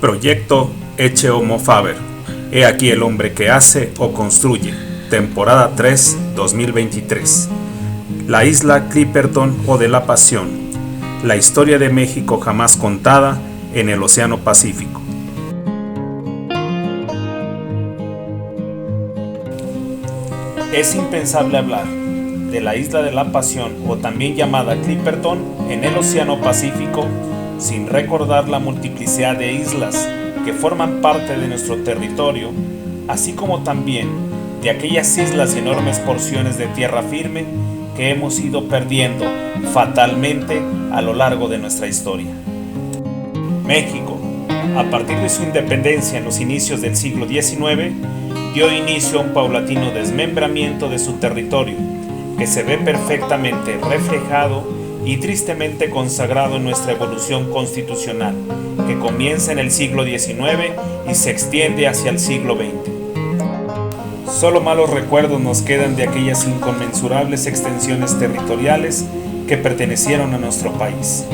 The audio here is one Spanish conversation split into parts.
Proyecto Ecce Homo Faber. He aquí el hombre que hace o construye. Temporada 3, 2023. La isla Clipperton o de la Pasión. La historia de México jamás contada en el Océano Pacífico. Es impensable hablar de la isla de la Pasión, o también llamada Clipperton, en el Océano Pacífico, sin recordar la multiplicidad de islas que forman parte de nuestro territorio, así como también de aquellas islas y enormes porciones de tierra firme que hemos ido perdiendo fatalmente a lo largo de nuestra historia. México, a partir de su independencia en los inicios del siglo XIX, dio inicio a un paulatino desmembramiento de su territorio, que se ve perfectamente reflejado y tristemente consagrado en nuestra evolución constitucional, que comienza en el siglo XIX y se extiende hacia el siglo XX. Solo malos recuerdos nos quedan de aquellas inconmensurables extensiones territoriales que pertenecieron a nuestro país,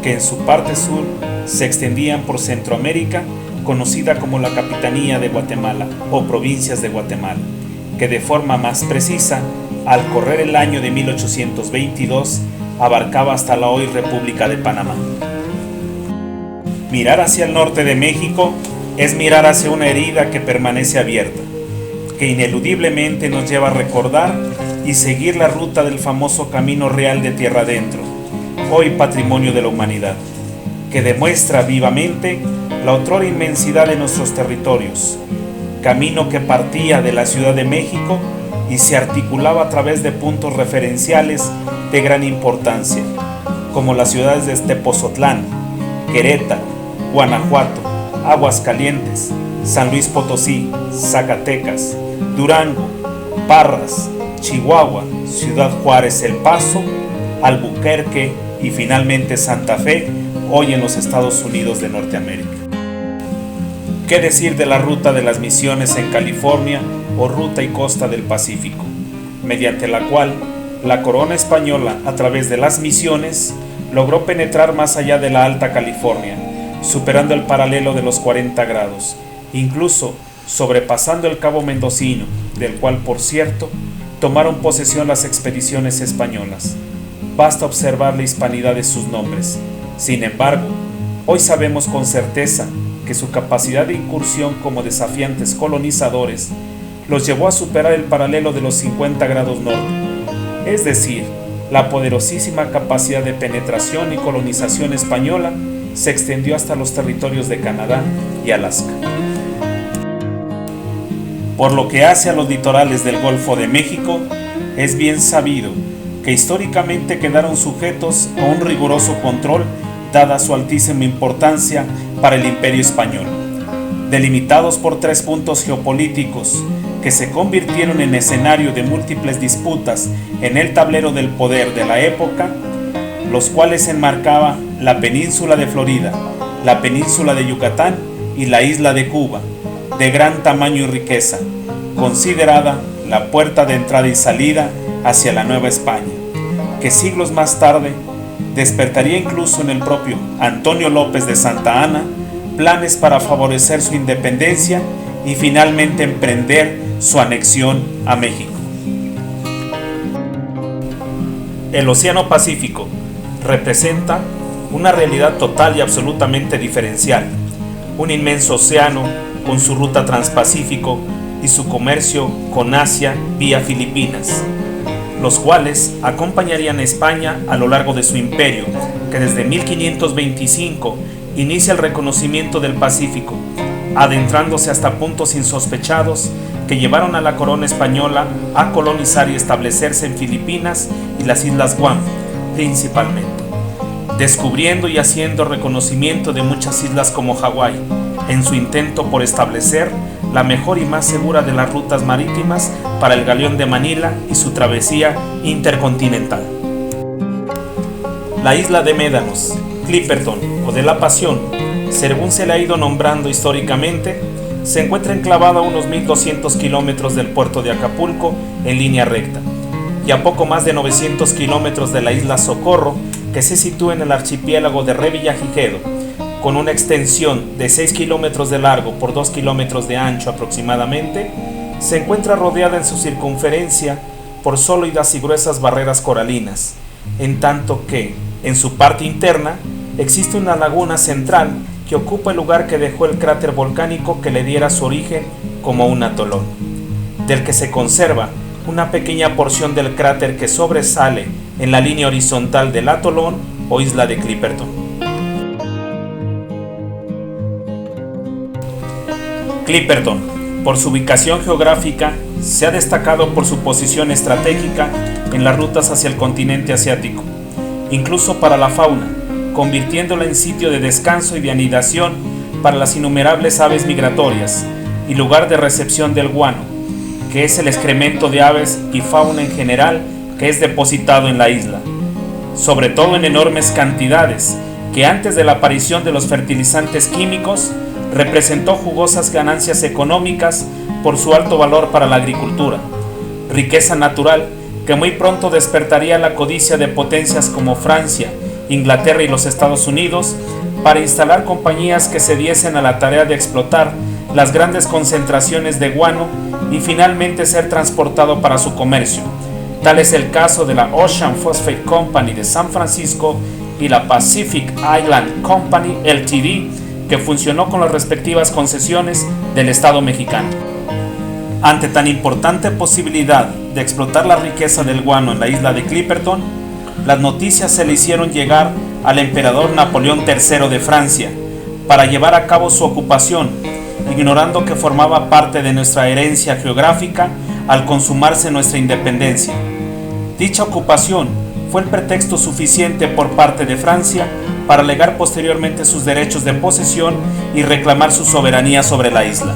que en su parte sur se extendían por Centroamérica, conocida como la Capitanía de Guatemala o Provincias de Guatemala, que de forma más precisa, al correr el año de 1822, abarcaba hasta la hoy República de Panamá. Mirar hacia el norte de México es mirar hacia una herida que permanece abierta, que ineludiblemente nos lleva a recordar y seguir la ruta del famoso Camino Real de Tierra Adentro, hoy patrimonio de la humanidad, que demuestra vivamente la otrora inmensidad de nuestros territorios, camino que partía de la Ciudad de México y se articulaba a través de puntos referenciales de gran importancia, como las ciudades de Tepozotlán, Querétaro, Guanajuato, Aguascalientes, San Luis Potosí, Zacatecas, Durango, Parras, Chihuahua, Ciudad Juárez, El Paso, Albuquerque y finalmente Santa Fe, hoy en los Estados Unidos de Norteamérica. ¿Qué decir de la ruta de las Misiones en California o ruta y costa del Pacífico, mediante la cual la corona española, a través de las misiones, logró penetrar más allá de la Alta California, superando el paralelo de los 40 grados, incluso sobrepasando el Cabo Mendocino, del cual, por cierto, tomaron posesión las expediciones españolas? Basta observar la hispanidad de sus nombres. Sin embargo, hoy sabemos con certeza que su capacidad de incursión como desafiantes colonizadores los llevó a superar el paralelo de los 50 grados norte, es decir, la poderosísima capacidad de penetración y colonización española se extendió hasta los territorios de Canadá y Alaska. Por lo que hace a los litorales del Golfo de México, es bien sabido que históricamente quedaron sujetos a un riguroso control dada su altísima importancia para el Imperio Español, delimitados por 3 puntos geopolíticos que se convirtieron en escenario de múltiples disputas en el tablero del poder de la época, los cuales enmarcaba la península de Florida, la península de Yucatán y la isla de Cuba, de gran tamaño y riqueza, considerada la puerta de entrada y salida hacia la Nueva España, que siglos más tarde despertaría incluso en el propio Antonio López de Santa Anna planes para favorecer su independencia y finalmente emprender su anexión a México. El Océano Pacífico representa una realidad total y absolutamente diferencial, un inmenso océano con su ruta transpacífico y su comercio con Asia vía Filipinas, los cuales acompañarían a España a lo largo de su imperio, que desde 1525 inicia el reconocimiento del Pacífico, adentrándose hasta puntos insospechados que llevaron a la corona española a colonizar y establecerse en Filipinas y las Islas Guam, principalmente, descubriendo y haciendo reconocimiento de muchas islas como Hawái, en su intento por establecer la mejor y más segura de las rutas marítimas para el galeón de Manila y su travesía intercontinental. La isla de Médanos, Clipperton o de la Pasión, según se le ha ido nombrando históricamente, se encuentra enclavada a unos 1200 kilómetros del puerto de Acapulco en línea recta y a poco más de 900 kilómetros de la isla Socorro, que se sitúa en el archipiélago de Revillagigedo, con una extensión de 6 kilómetros de largo por 2 kilómetros de ancho aproximadamente, se encuentra rodeada en su circunferencia por sólidas y gruesas barreras coralinas, en tanto que, en su parte interna, existe una laguna central que ocupa el lugar que dejó el cráter volcánico que le diera su origen como un atolón, del que se conserva una pequeña porción del cráter que sobresale en la línea horizontal del atolón o isla de Clipperton. Clipperton, por su ubicación geográfica, se ha destacado por su posición estratégica en las rutas hacia el continente asiático, incluso para la fauna, convirtiéndola en sitio de descanso y de anidación para las innumerables aves migratorias y lugar de recepción del guano, que es el excremento de aves y fauna en general que es depositado en la isla, sobre todo en enormes cantidades, que antes de la aparición de los fertilizantes químicos representó jugosas ganancias económicas por su alto valor para la agricultura, riqueza natural que muy pronto despertaría la codicia de potencias como Francia, Inglaterra y los Estados Unidos para instalar compañías que se diesen a la tarea de explotar las grandes concentraciones de guano y finalmente ser transportado para su comercio. Tal es el caso de la Ocean Phosphate Company de San Francisco y la Pacific Island Company Ltd., que funcionó con las respectivas concesiones del Estado mexicano. Ante tan importante posibilidad de explotar la riqueza del guano en la isla de Clipperton, las noticias se le hicieron llegar al emperador Napoleón III de Francia para llevar a cabo su ocupación, ignorando que formaba parte de nuestra herencia geográfica al consumarse nuestra independencia. Dicha ocupación fue el pretexto suficiente por parte de Francia para alegar posteriormente sus derechos de posesión y reclamar su soberanía sobre la isla.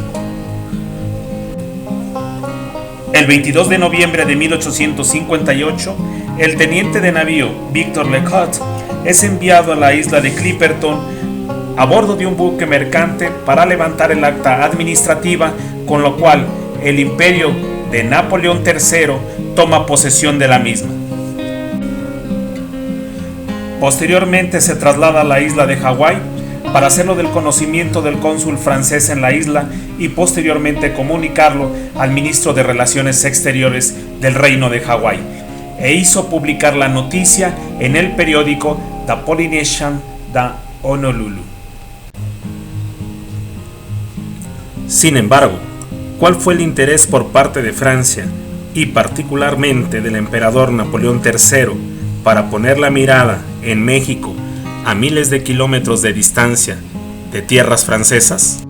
El 22 de noviembre de 1858, el teniente de navío Victor Lecoq es enviado a la isla de Clipperton a bordo de un buque mercante para levantar el acta administrativa con lo cual el imperio de Napoleón III toma posesión de la misma. Posteriormente se traslada a la isla de Hawái para hacerlo del conocimiento del cónsul francés en la isla y posteriormente comunicarlo al ministro de Relaciones Exteriores del Reino de Hawái, e hizo publicar la noticia en el periódico The Polynesian de Honolulu. Sin embargo, ¿cuál fue el interés por parte de Francia y particularmente del emperador Napoleón III para poner la mirada en México a miles de kilómetros de distancia de tierras francesas?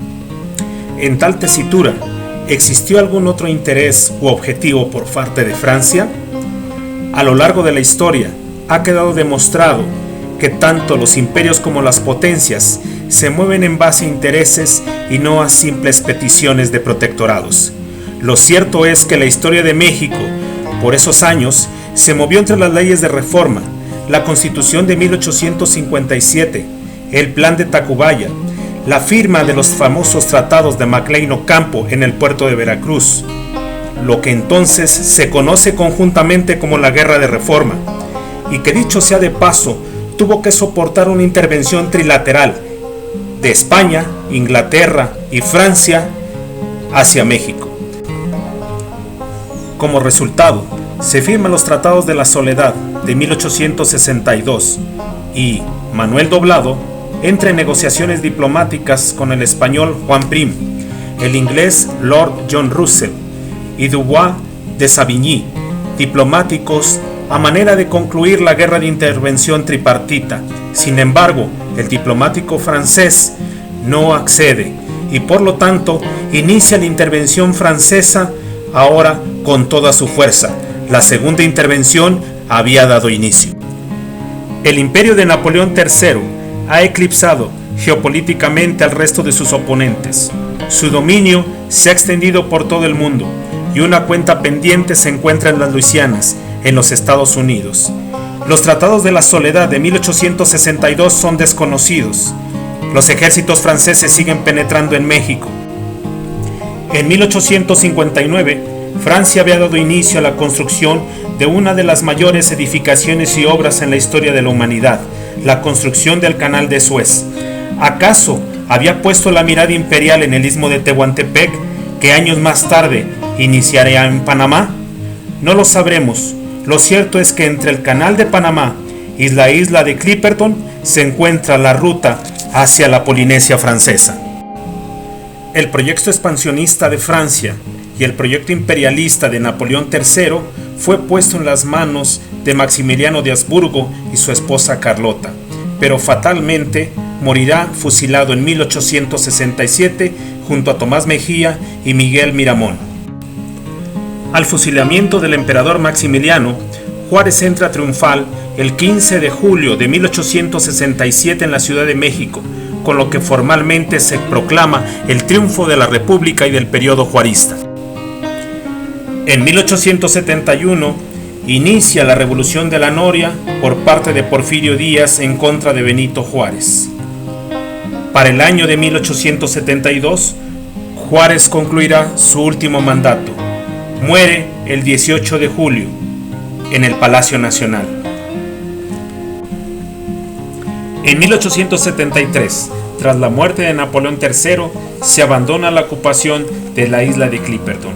En tal tesitura, ¿existió algún otro interés u objetivo por parte de Francia? A lo largo de la historia ha quedado demostrado que tanto los imperios como las potencias se mueven en base a intereses y no a simples peticiones de protectorados. Lo cierto es que la historia de México, por esos años, se movió entre las leyes de reforma, la Constitución de 1857, el Plan de Tacubaya, la firma de los famosos tratados de McLean Ocampo en el puerto de Veracruz, lo que entonces se conoce conjuntamente como la Guerra de Reforma, y que dicho sea de paso, tuvo que soportar una intervención trilateral de España, Inglaterra y Francia hacia México. Como resultado, se firman los Tratados de la Soledad de 1862 y Manuel Doblado entra en negociaciones diplomáticas con el español Juan Prim, el inglés Lord John Russell y Dubois de Savigny, diplomáticos a manera de concluir la guerra de intervención tripartita. Sin embargo, el diplomático francés no accede y por lo tanto inicia la intervención francesa ahora con toda su fuerza. La segunda intervención había dado inicio. El imperio de Napoleón III ha eclipsado geopolíticamente al resto de sus oponentes. Su dominio se ha extendido por todo el mundo y una cuenta pendiente se encuentra en las Luisianas, en los Estados Unidos. Los Tratados de la Soledad de 1862 son desconocidos. Los ejércitos franceses siguen penetrando en México. En 1859, Francia había dado inicio a la construcción de una de las mayores edificaciones y obras en la historia de la humanidad, la construcción del Canal de Suez. ¿Acaso había puesto la mirada imperial en el istmo de Tehuantepec, que años más tarde iniciaría en Panamá? No lo sabremos. Lo cierto es que entre el Canal de Panamá y la isla de Clipperton se encuentra la ruta hacia la Polinesia francesa. El proyecto expansionista de Francia y el proyecto imperialista de Napoleón III fue puesto en las manos de Maximiliano de Habsburgo y su esposa Carlota, pero fatalmente morirá fusilado en 1867 junto a Tomás Mejía y Miguel Miramón. Al fusilamiento del emperador Maximiliano, Juárez entra triunfal el 15 de julio de 1867 en la Ciudad de México, con lo que formalmente se proclama el triunfo de la República y del periodo juarista. En 1871 inicia la Revolución de la Noria por parte de Porfirio Díaz en contra de Benito Juárez. Para el año de 1872, Juárez concluirá su último mandato. Muere el 18 de julio en el Palacio Nacional. En 1873, tras la muerte de Napoleón III, se abandona la ocupación de la isla de Clipperton,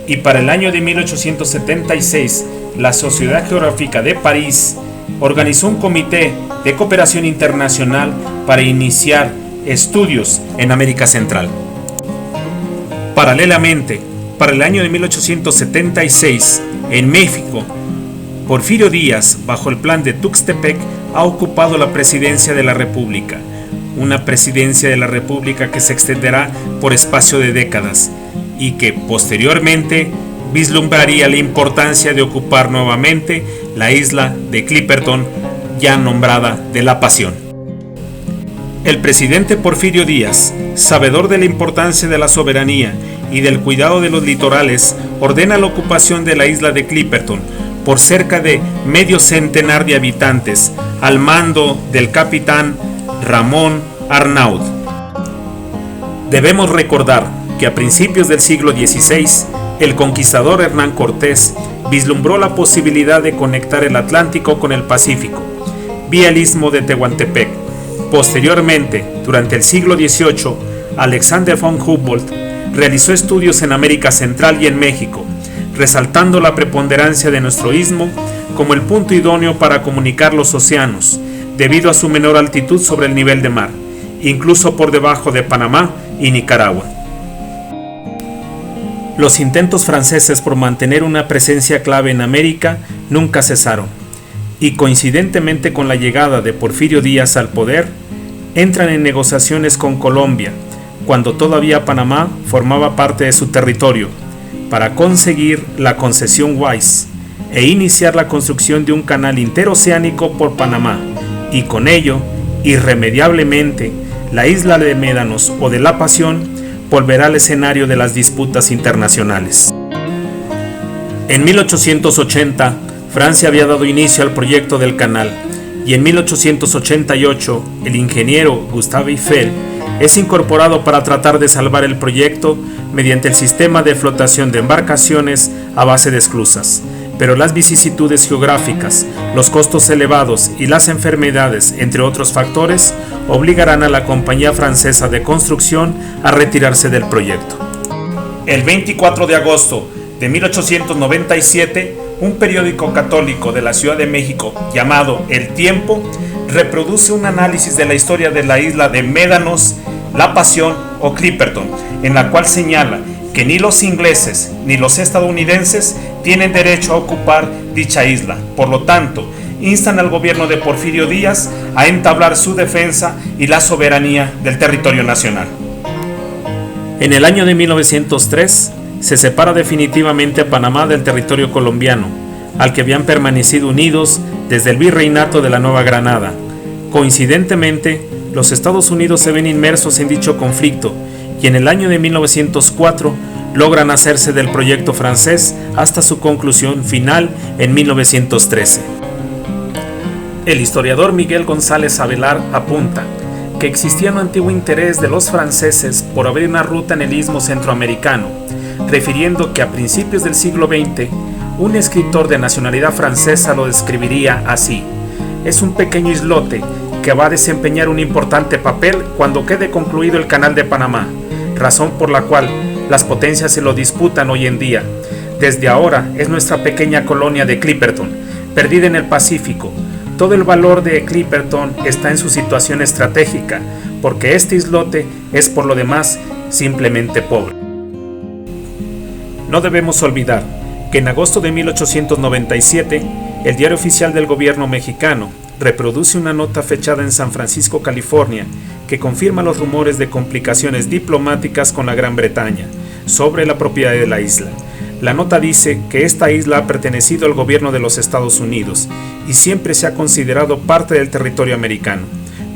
y para el año de 1876, la Sociedad Geográfica de París organizó un comité de cooperación internacional para iniciar estudios en América Central. Paralelamente, para el año de 1876, en México, Porfirio Díaz, bajo el plan de Tuxtepec, ha ocupado la presidencia de la República, una presidencia de la República que se extenderá por espacio de décadas y que posteriormente vislumbraría la importancia de ocupar nuevamente la isla de Clipperton, ya nombrada de la Pasión. El presidente Porfirio Díaz, sabedor de la importancia de la soberanía y del cuidado de los litorales, ordena la ocupación de la isla de Clipperton por cerca de medio centenar de habitantes, al mando del capitán Ramón Arnaud. Debemos recordar que a principios del siglo XVI, el conquistador Hernán Cortés vislumbró la posibilidad de conectar el Atlántico con el Pacífico, vía el istmo de Tehuantepec. Posteriormente, durante el siglo XVIII, Alexander von Humboldt realizó estudios en América Central y en México, resaltando la preponderancia de nuestro istmo como el punto idóneo para comunicar los océanos, debido a su menor altitud sobre el nivel de mar, incluso por debajo de Panamá y Nicaragua. Los intentos franceses por mantener una presencia clave en América nunca cesaron, y coincidentemente con la llegada de Porfirio Díaz al poder, entran en negociaciones con Colombia, cuando todavía Panamá formaba parte de su territorio, para conseguir la concesión Wise e iniciar la construcción de un canal interoceánico por Panamá, y con ello, irremediablemente, la isla de Médanos o de la Pasión volverá al escenario de las disputas internacionales. En 1880, Francia había dado inicio al proyecto del canal, y en 1888 el ingeniero Gustave Eiffel es incorporado para tratar de salvar el proyecto mediante el sistema de flotación de embarcaciones a base de esclusas, pero las vicisitudes geográficas, los costos elevados y las enfermedades, entre otros factores, obligarán a la compañía francesa de construcción a retirarse del proyecto. El 24 de agosto de 1897, un periódico católico de la Ciudad de México llamado El Tiempo reproduce un análisis de la historia de la isla de Médanos, La Pasión o Clipperton, en la cual señala que ni los ingleses ni los estadounidenses tienen derecho a ocupar dicha isla. Por lo tanto, instan al gobierno de Porfirio Díaz a entablar su defensa y la soberanía del territorio nacional. En el año de 1903, se separa definitivamente a Panamá del territorio colombiano, al que habían permanecido unidos desde el virreinato de la Nueva Granada. Coincidentemente, los Estados Unidos se ven inmersos en dicho conflicto, y en el año de 1904 logran hacerse del proyecto francés hasta su conclusión final en 1913. El historiador Miguel González Avelar apunta que existía un antiguo interés de los franceses por abrir una ruta en el istmo centroamericano, refiriendo que a principios del siglo XX, un escritor de nacionalidad francesa lo describiría así: es un pequeño islote que va a desempeñar un importante papel cuando quede concluido el Canal de Panamá, razón por la cual las potencias se lo disputan hoy en día. Desde ahora es nuestra pequeña colonia de Clipperton, perdida en el Pacífico. Todo el valor de Clipperton está en su situación estratégica, porque este islote es por lo demás simplemente pobre. No debemos olvidar que en agosto de 1897, el Diario Oficial del Gobierno mexicano reproduce una nota fechada en San Francisco, California, que confirma los rumores de complicaciones diplomáticas con la Gran Bretaña sobre la propiedad de la isla. La nota dice que esta isla ha pertenecido al gobierno de los Estados Unidos y siempre se ha considerado parte del territorio americano.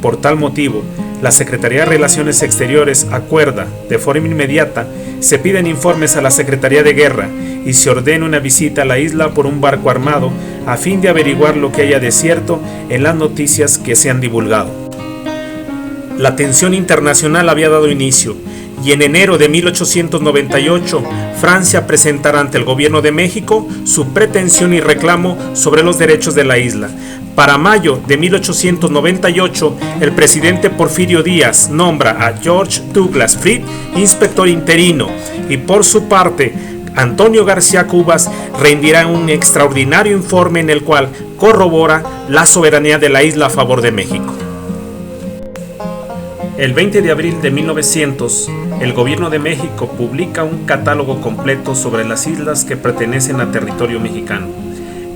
Por tal motivo, la Secretaría de Relaciones Exteriores acuerda, de forma inmediata, se piden informes a la Secretaría de Guerra y se ordena una visita a la isla por un barco armado a fin de averiguar lo que haya de cierto en las noticias que se han divulgado. La tensión internacional había dado inicio y en enero de 1898 Francia presentará ante el gobierno de México su pretensión y reclamo sobre los derechos de la isla. Para mayo de 1898, el presidente Porfirio Díaz nombra a George Douglas Fried inspector interino y por su parte Antonio García Cubas rendirá un extraordinario informe en el cual corrobora la soberanía de la isla a favor de México. El 20 de abril de 1900, el gobierno de México publica un catálogo completo sobre las islas que pertenecen a territorio mexicano,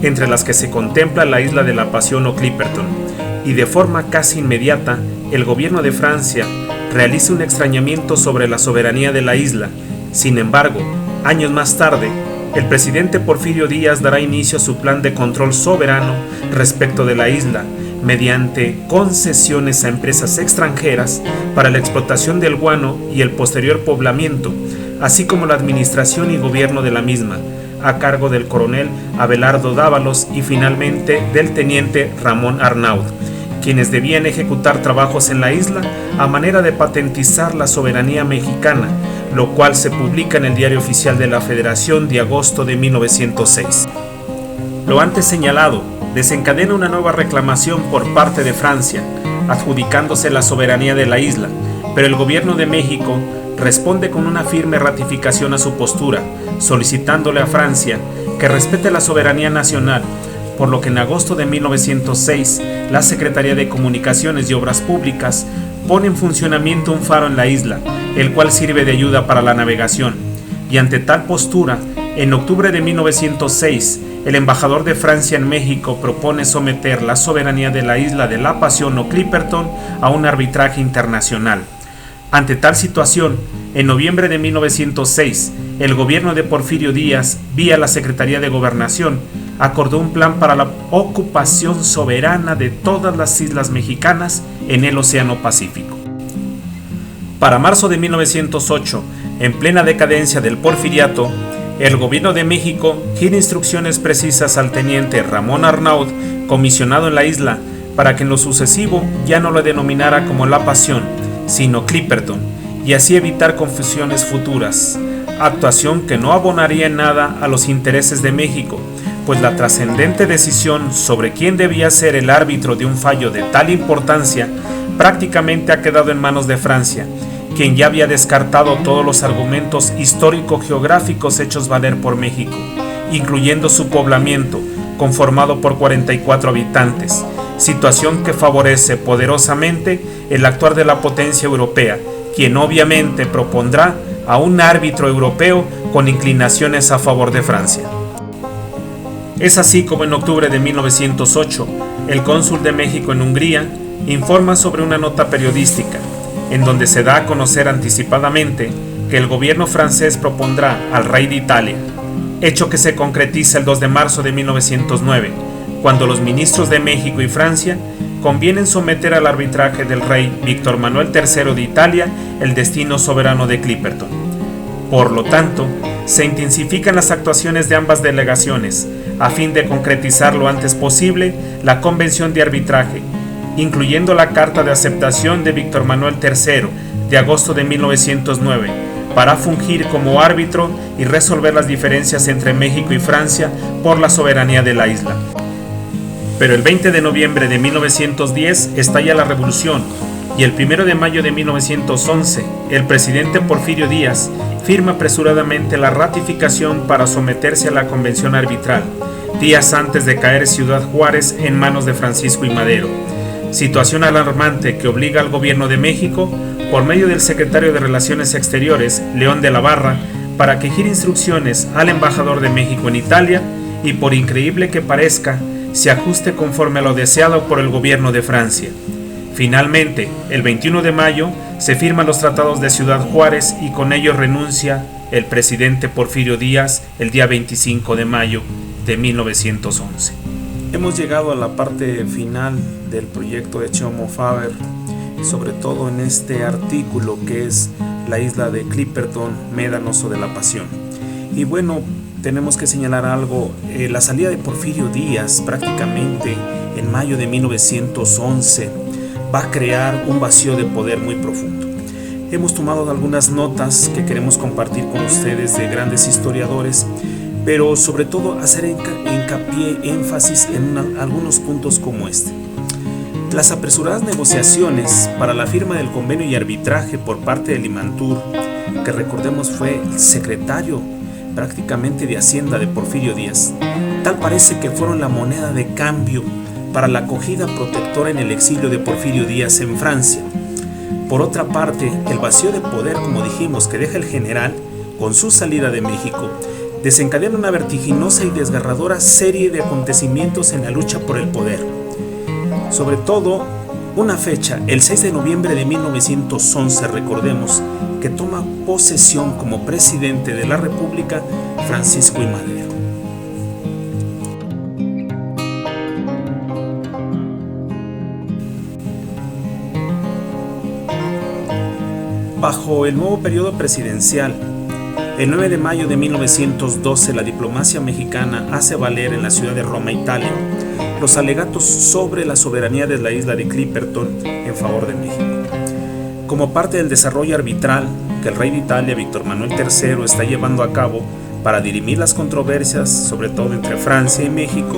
entre las que se contempla la isla de la Pasión o Clipperton, y de forma casi inmediata, el gobierno de Francia realiza un extrañamiento sobre la soberanía de la isla. Sin embargo, años más tarde, el presidente Porfirio Díaz dará inicio a su plan de control soberano respecto de la isla, mediante concesiones a empresas extranjeras para la explotación del guano y el posterior poblamiento, así como la administración y gobierno de la misma, a cargo del coronel Abelardo Dávalos y finalmente del teniente Ramón Arnaud, quienes debían ejecutar trabajos en la isla a manera de patentizar la soberanía mexicana, lo cual se publica en el Diario Oficial de la Federación de agosto de 1906. Lo antes señalado desencadena una nueva reclamación por parte de Francia, adjudicándose la soberanía de la isla, pero el gobierno de México responde con una firme ratificación a su postura, solicitándole a Francia que respete la soberanía nacional, por lo que en agosto de 1906 la Secretaría de Comunicaciones y Obras Públicas pone en funcionamiento un faro en la isla, el cual sirve de ayuda para la navegación, y ante tal postura, en octubre de 1906, el embajador de Francia en México propone someter la soberanía de la isla de la Pasión o Clipperton a un arbitraje internacional. Ante tal situación, en noviembre de 1906, el gobierno de Porfirio Díaz, vía la Secretaría de Gobernación, acordó un plan para la ocupación soberana de todas las islas mexicanas en el Océano Pacífico. Para marzo de 1908, en plena decadencia del porfiriato, el gobierno de México gira instrucciones precisas al teniente Ramón Arnaud, comisionado en la isla, para que en lo sucesivo ya no lo denominara como La Pasión, sino Clipperton, y así evitar confusiones futuras, actuación que no abonaría en nada a los intereses de México, pues la trascendente decisión sobre quién debía ser el árbitro de un fallo de tal importancia prácticamente ha quedado en manos de Francia, quien ya había descartado todos los argumentos histórico-geográficos hechos valer por México, incluyendo su poblamiento, conformado por 44 habitantes, situación que favorece poderosamente el actuar de la potencia europea, quien obviamente propondrá a un árbitro europeo con inclinaciones a favor de Francia. Es así como en octubre de 1908, el cónsul de México en Hungría informa sobre una nota periodística, en donde se da a conocer anticipadamente que el gobierno francés propondrá al rey de Italia, hecho que se concretiza el 2 de marzo de 1909, cuando los ministros de México y Francia convienen someter al arbitraje del rey Víctor Manuel III de Italia el destino soberano de Clipperton. Por lo tanto, se intensifican las actuaciones de ambas delegaciones a fin de concretizar lo antes posible la convención de arbitraje, incluyendo la carta de aceptación de Víctor Manuel III de agosto de 1909, para fungir como árbitro y resolver las diferencias entre México y Francia por la soberanía de la isla. Pero el 20 de noviembre de 1910 estalla la revolución y el 1 de mayo de 1911 el presidente Porfirio Díaz firma apresuradamente la ratificación para someterse a la convención arbitral, días antes de caer Ciudad Juárez en manos de Francisco I. Madero. Situación alarmante que obliga al gobierno de México, por medio del secretario de Relaciones Exteriores, León de la Barra, para que gire instrucciones al embajador de México en Italia y, por increíble que parezca, se ajuste conforme a lo deseado por el gobierno de Francia. Finalmente, el 21 de mayo, se firman los tratados de Ciudad Juárez y con ellos renuncia el presidente Porfirio Díaz el día 25 de mayo de 1911. Hemos llegado a la parte final del proyecto de Cheomo Faber, sobre todo en este artículo que es la isla de Clipperton, Médanos o de la Pasión. Y bueno, tenemos que señalar algo, la salida de Porfirio Díaz prácticamente en mayo de 1911 va a crear un vacío de poder muy profundo. Hemos tomado algunas notas que queremos compartir con ustedes de grandes historiadores, pero sobre todo hacer hincapié, énfasis en algunos puntos como este. Las apresuradas negociaciones para la firma del convenio y arbitraje por parte de Limantur, que recordemos fue el secretario prácticamente de Hacienda de Porfirio Díaz, tal parece que fueron la moneda de cambio para la acogida protectora en el exilio de Porfirio Díaz en Francia. Por otra parte, el vacío de poder, como dijimos, que deja el general con su salida de México, desencadena una vertiginosa y desgarradora serie de acontecimientos en la lucha por el poder. Sobre todo, una fecha, el 6 de noviembre de 1911, recordemos, que toma posesión como presidente de la República Francisco I. Madero. Bajo el nuevo periodo presidencial, el 9 de mayo de 1912, la diplomacia mexicana hace valer en la ciudad de Roma, Italia, los alegatos sobre la soberanía de la isla de Clipperton en favor de México. Como parte del desarrollo arbitral que el rey de Italia, Víctor Manuel III, está llevando a cabo para dirimir las controversias, sobre todo entre Francia y México,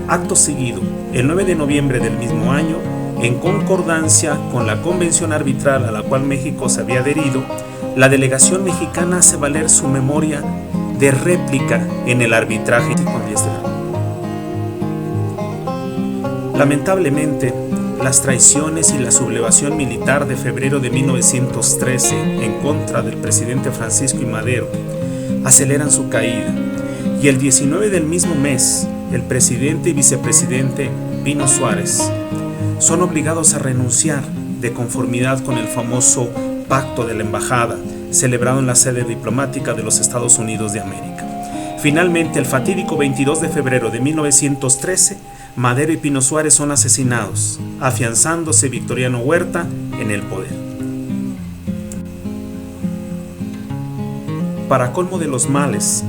acto seguido, el 9 de noviembre del mismo año, en concordancia con la convención arbitral a la cual México se había adherido, la delegación mexicana hace valer su memoria de réplica en el arbitraje. Lamentablemente, las traiciones y la sublevación militar de febrero de 1913 en contra del presidente Francisco I. Madero aceleran su caída, y el 19 del mismo mes, el presidente y vicepresidente Pino Suárez son obligados a renunciar de conformidad con el famoso Pacto de la Embajada, celebrado en la sede diplomática de los Estados Unidos de América. Finalmente, el fatídico 22 de febrero de 1913, Madero y Pino Suárez son asesinados, afianzándose Victoriano Huerta en el poder. Para colmo de los males,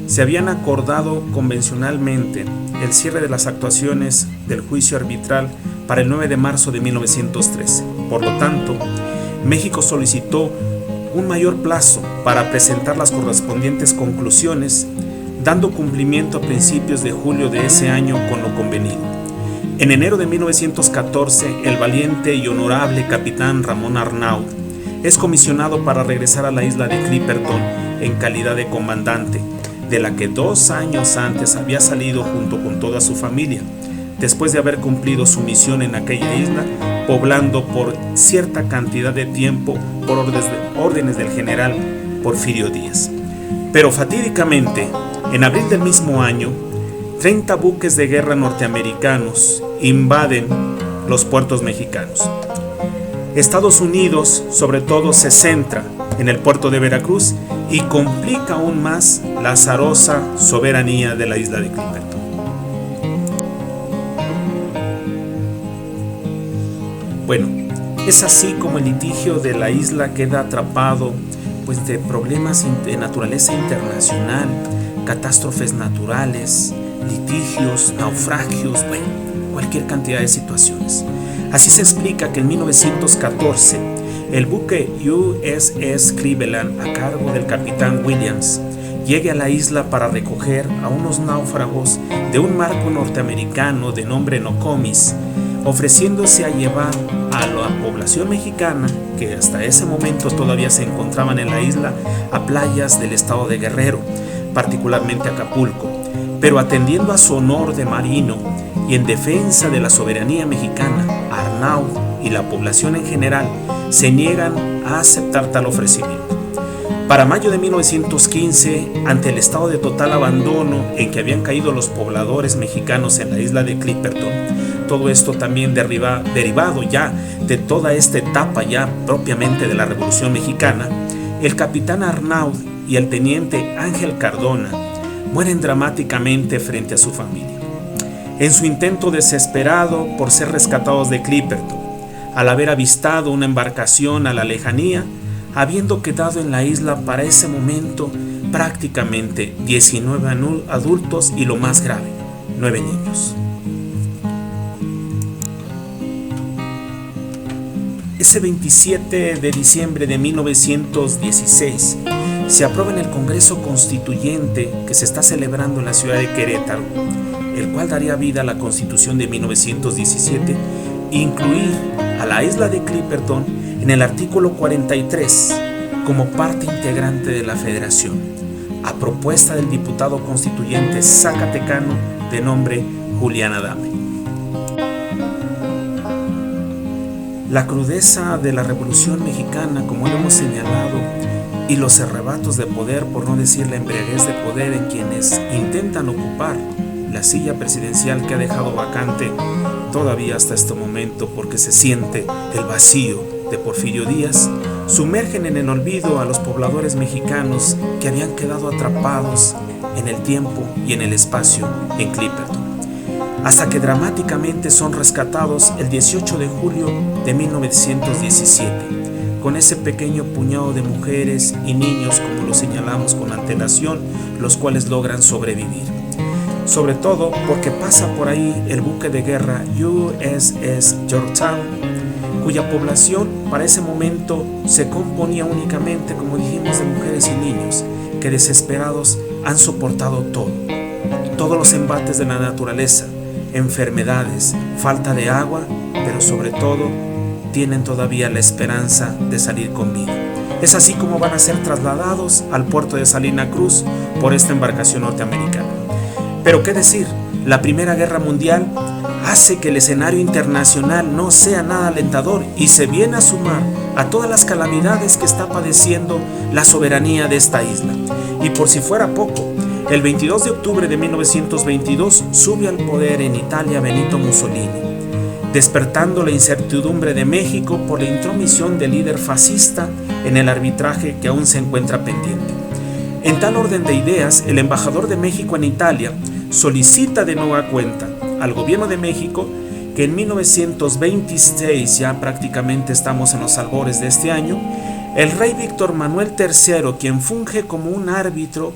se habían acordado convencionalmente el cierre de las actuaciones del juicio arbitral para el 9 de marzo de 1913. Por lo tanto, México solicitó un mayor plazo para presentar las correspondientes conclusiones, dando cumplimiento a principios de julio de ese año con lo convenido. En enero de 1914, el valiente y honorable capitán Ramón Arnaud es comisionado para regresar a la isla de Clipperton en calidad de comandante, de la que 2 años antes había salido junto con toda su familia, después de haber cumplido su misión en aquella isla, poblando por cierta cantidad de tiempo por órdenes del general Porfirio Díaz. Pero fatídicamente, en abril del mismo año, 30 buques de guerra norteamericanos invaden los puertos mexicanos. Estados Unidos, sobre todo, se centra en el puerto de Veracruz y complica aún más la azarosa soberanía de la isla de Clipperton. Bueno, es así como el litigio de la isla queda atrapado de problemas de naturaleza internacional, catástrofes naturales, litigios, naufragios, cualquier cantidad de situaciones. Así se explica que en 1914 el buque USS Cleveland, a cargo del capitán Williams, llegue a la isla para recoger a unos náufragos de un barco norteamericano de nombre Nokomis, ofreciéndose a llevar a la población mexicana, que hasta ese momento todavía se encontraban en la isla, a playas del estado de Guerrero, particularmente Acapulco. Pero atendiendo a su honor de marino y en defensa de la soberanía mexicana, Arnaud y la población en general se niegan a aceptar tal ofrecimiento. Para mayo de 1915, ante el estado de total abandono en que habían caído los pobladores mexicanos en la isla de Clipperton, todo esto también derivado ya de toda esta etapa ya propiamente de la Revolución Mexicana, el capitán Arnaud y el teniente Ángel Cardona mueren dramáticamente frente a su familia, en su intento desesperado por ser rescatados de Clipperton, al haber avistado una embarcación a la lejanía, habiendo quedado en la isla para ese momento prácticamente 19 adultos y lo más grave, 9 niños. Ese 27 de diciembre de 1916 se aprueba en el Congreso Constituyente que se está celebrando en la ciudad de Querétaro, el cual daría vida a la Constitución de 1917, incluir a la isla de Clipperton en el artículo 43 como parte integrante de la Federación, a propuesta del diputado constituyente zacatecano de nombre Julián Adame. La crudeza de la Revolución Mexicana, como lo hemos señalado, y los arrebatos de poder, por no decir la embriaguez de poder en quienes intentan ocupar la silla presidencial que ha dejado vacante todavía hasta este momento porque se siente el vacío de Porfirio Díaz, sumergen en el olvido a los pobladores mexicanos que habían quedado atrapados en el tiempo y en el espacio en Clipperton, hasta que dramáticamente son rescatados el 18 de julio de 1917, con ese pequeño puñado de mujeres y niños, como lo señalamos con antelación, los cuales logran sobrevivir. Sobre todo porque pasa por ahí el buque de guerra USS Georgetown, cuya población para ese momento se componía únicamente, como dijimos, de mujeres y niños que desesperados han soportado todos los embates de la naturaleza, enfermedades, falta de agua, pero sobre todo tienen todavía la esperanza de salir con vida. Es así como van a ser trasladados al puerto de Salina Cruz por esta embarcación norteamericana. Pero qué decir, la Primera Guerra Mundial hace que el escenario internacional no sea nada alentador y se viene a sumar a todas las calamidades que está padeciendo la soberanía de esta isla. Y por si fuera poco, el 22 de octubre de 1922 sube al poder en Italia Benito Mussolini, despertando la incertidumbre de México por la intromisión del líder fascista en el arbitraje que aún se encuentra pendiente. En tal orden de ideas, el embajador de México en Italia solicita de nueva cuenta al gobierno de México que en 1926, ya prácticamente estamos en los albores de este año, el rey Víctor Manuel III, quien funge como un árbitro,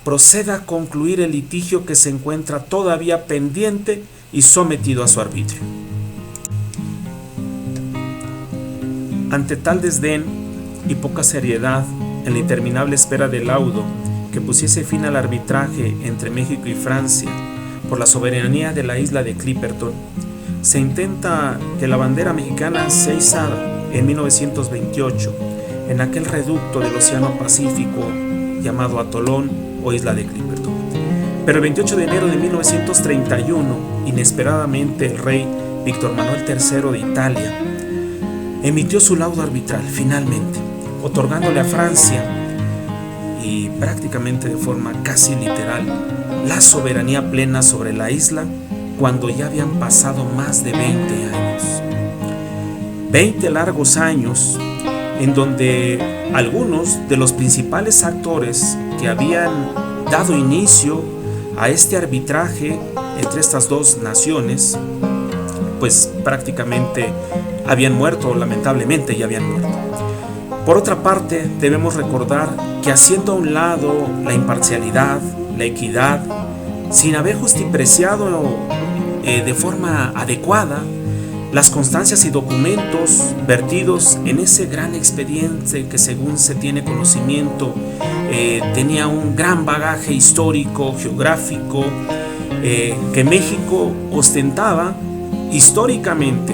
proceda a concluir el litigio que se encuentra todavía pendiente y sometido a su arbitrio. Ante tal desdén y poca seriedad en la interminable espera del laudo que pusiese fin al arbitraje entre México y Francia por la soberanía de la isla de Clipperton, se intenta que la bandera mexicana sea izada en 1928 en aquel reducto del Océano Pacífico llamado Atolón o Isla de Clipperton. Pero el 28 de enero de 1931, inesperadamente el rey Víctor Manuel III de Italia emitió su laudo arbitral finalmente, otorgándole a Francia, y prácticamente de forma casi literal, la soberanía plena sobre la isla cuando ya habían pasado más de 20 años. 20 largos años en donde algunos de los principales actores que habían dado inicio a este arbitraje entre estas dos naciones, pues prácticamente habían muerto, lamentablemente ya habían muerto. Por otra parte, debemos recordar que haciendo a un lado la imparcialidad, la equidad, sin haber justipreciado de forma adecuada las constancias y documentos vertidos en ese gran expediente que según se tiene conocimiento tenía un gran bagaje histórico, geográfico, que México ostentaba históricamente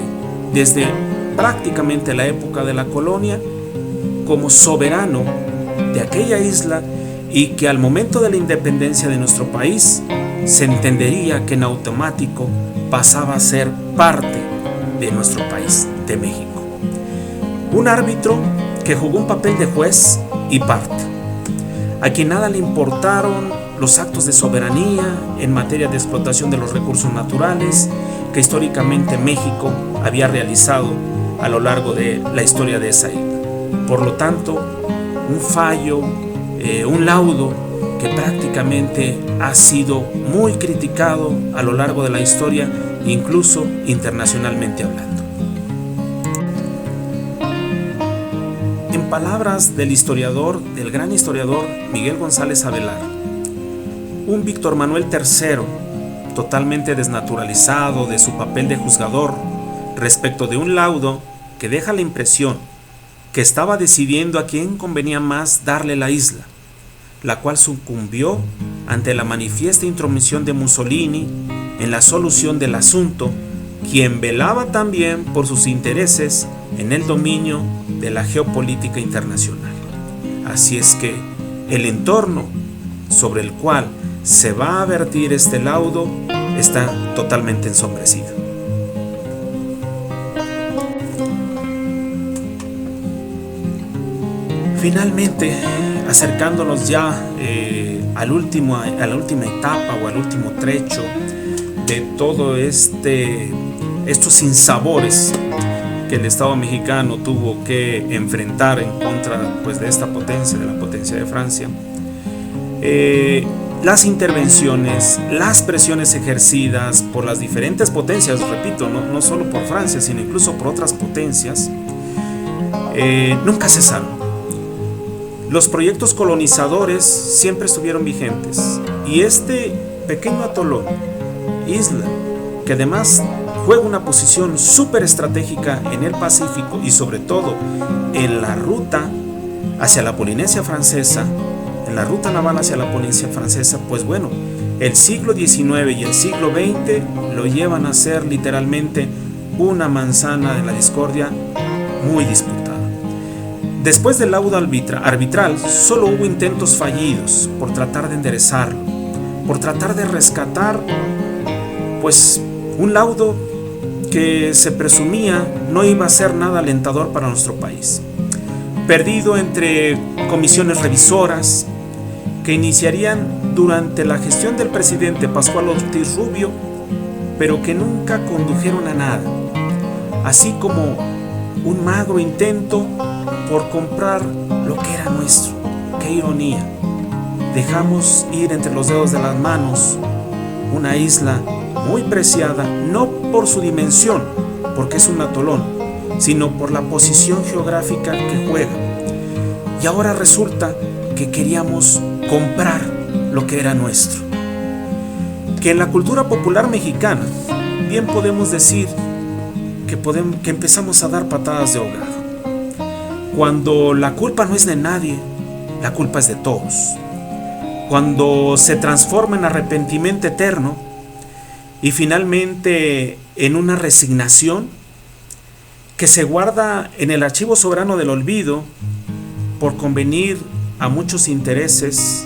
desde prácticamente la época de la colonia como soberano de aquella isla, y que al momento de la independencia de nuestro país se entendería que en automático pasaba a ser parte de nuestro país, de México. Un árbitro que jugó un papel de juez y parte, a quien nada le importaron los actos de soberanía en materia de explotación de los recursos naturales que históricamente México había realizado a lo largo de la historia de esa isla. Por lo tanto, un fallo, un laudo que prácticamente ha sido muy criticado a lo largo de la historia, incluso internacionalmente hablando. En palabras del historiador, del gran historiador Miguel González Avelar, un Víctor Manuel III totalmente desnaturalizado de su papel de juzgador respecto de un laudo que deja la impresión que estaba decidiendo a quién convenía más darle la isla, la cual sucumbió ante la manifiesta intromisión de Mussolini en la solución del asunto, quien velaba también por sus intereses en el dominio de la geopolítica internacional. Así es que el entorno sobre el cual se va a vertir este laudo está totalmente ensombrecido. Finalmente, acercándonos ya a la última etapa o al último trecho de todo estos sinsabores que el Estado mexicano tuvo que enfrentar en contra, pues, de esta potencia, de la potencia de Francia, las intervenciones, las presiones ejercidas por las diferentes potencias, repito, no solo por Francia, sino incluso por otras potencias, nunca cesaron. Los proyectos colonizadores siempre estuvieron vigentes, y este pequeño atolón, isla, que además juega una posición súper estratégica en el Pacífico y sobre todo en la ruta hacia la Polinesia Francesa, en la ruta naval hacia la Polinesia Francesa, pues bueno, el siglo XIX y el siglo XX lo llevan a ser literalmente una manzana de la discordia muy disputada. Después del laudo arbitral, solo hubo intentos fallidos por tratar de enderezarlo, por tratar de rescatar, pues, un laudo que se presumía no iba a ser nada alentador para nuestro país. Perdido entre comisiones revisoras que iniciarían durante la gestión del presidente Pascual Ortiz Rubio, pero que nunca condujeron a nada, así como un magro intento por comprar lo que era nuestro. ¡Qué ironía! Dejamos ir entre los dedos de las manos una isla muy preciada, no por su dimensión, porque es un atolón, sino por la posición geográfica que juega. Y ahora resulta que queríamos comprar lo que era nuestro. Que en la cultura popular mexicana bien podemos decir que empezamos a dar patadas de ahogado. Cuando la culpa no es de nadie, la culpa es de todos. Cuando se transforma en arrepentimiento eterno y finalmente en una resignación que se guarda en el archivo soberano del olvido por convenir a muchos intereses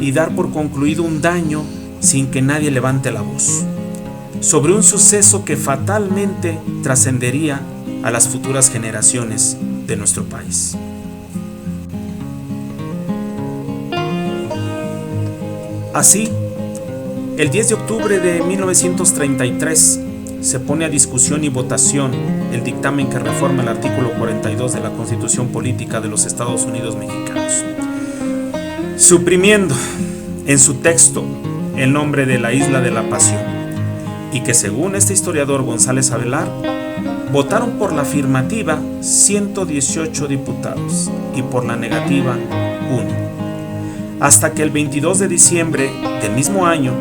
y dar por concluido un daño sin que nadie levante la voz sobre un suceso que fatalmente trascendería a las futuras generaciones de nuestro país. Así, el 10 de octubre de 1933 se pone a discusión y votación el dictamen que reforma el artículo 42 de la Constitución Política de los Estados Unidos Mexicanos, suprimiendo en su texto el nombre de la Isla de la Pasión, y que, según este historiador González Avelar, votaron por la afirmativa 118 diputados y por la negativa 1, hasta que el 22 de diciembre del mismo año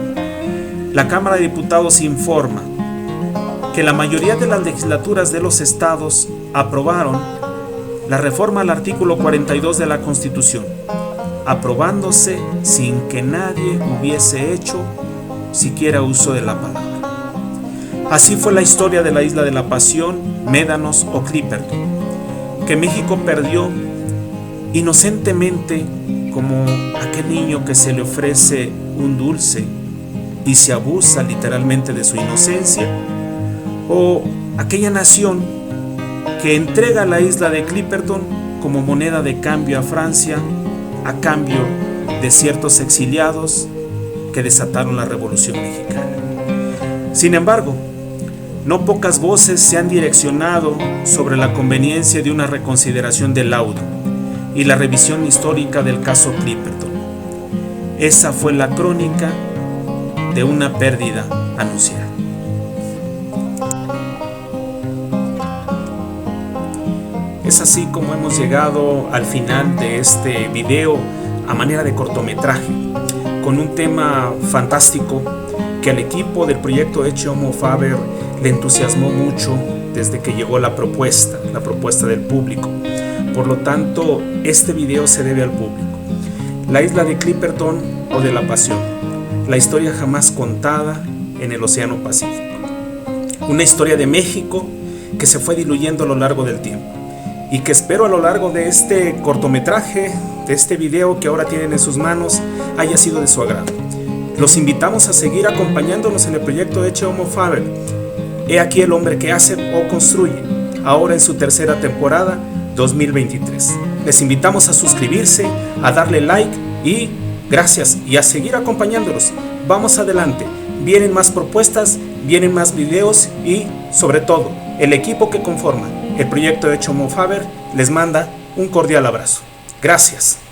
la Cámara de Diputados informa que la mayoría de las legislaturas de los estados aprobaron la reforma al artículo 42 de la Constitución, aprobándose sin que nadie hubiese hecho siquiera uso de la palabra. Así fue la historia de la Isla de la Pasión, Médanos o Clipperton, que México perdió inocentemente, como aquel niño que se le ofrece un dulce y se abusa literalmente de su inocencia, o aquella nación que entrega la isla de Clipperton como moneda de cambio a Francia, a cambio de ciertos exiliados que desataron la Revolución Mexicana. Sin embargo, no pocas voces se han direccionado sobre la conveniencia de una reconsideración del laudo y la revisión histórica del caso Clipperton. Esa fue la crónica de una pérdida anunciada. Es así como hemos llegado al final de este video a manera de cortometraje, con un tema fantástico que al equipo del proyecto Ecce Homo Faber le entusiasmó mucho desde que llegó la propuesta del público. Por lo tanto, este video se debe al público. La isla de Clipperton o de la Pasión, la historia jamás contada en el Océano Pacífico. Una historia de México que se fue diluyendo a lo largo del tiempo y que espero a lo largo de este cortometraje, de este video que ahora tienen en sus manos, haya sido de su agrado. Los invitamos a seguir acompañándonos en el proyecto Ecce Homo Faber. He aquí el hombre que hace o construye, ahora en su tercera temporada 2023. Les invitamos a suscribirse, a darle like y gracias, y a seguir acompañándonos. Vamos adelante, vienen más propuestas, vienen más videos y sobre todo el equipo que conforma el proyecto Ecce Homo Faber les manda un cordial abrazo. Gracias.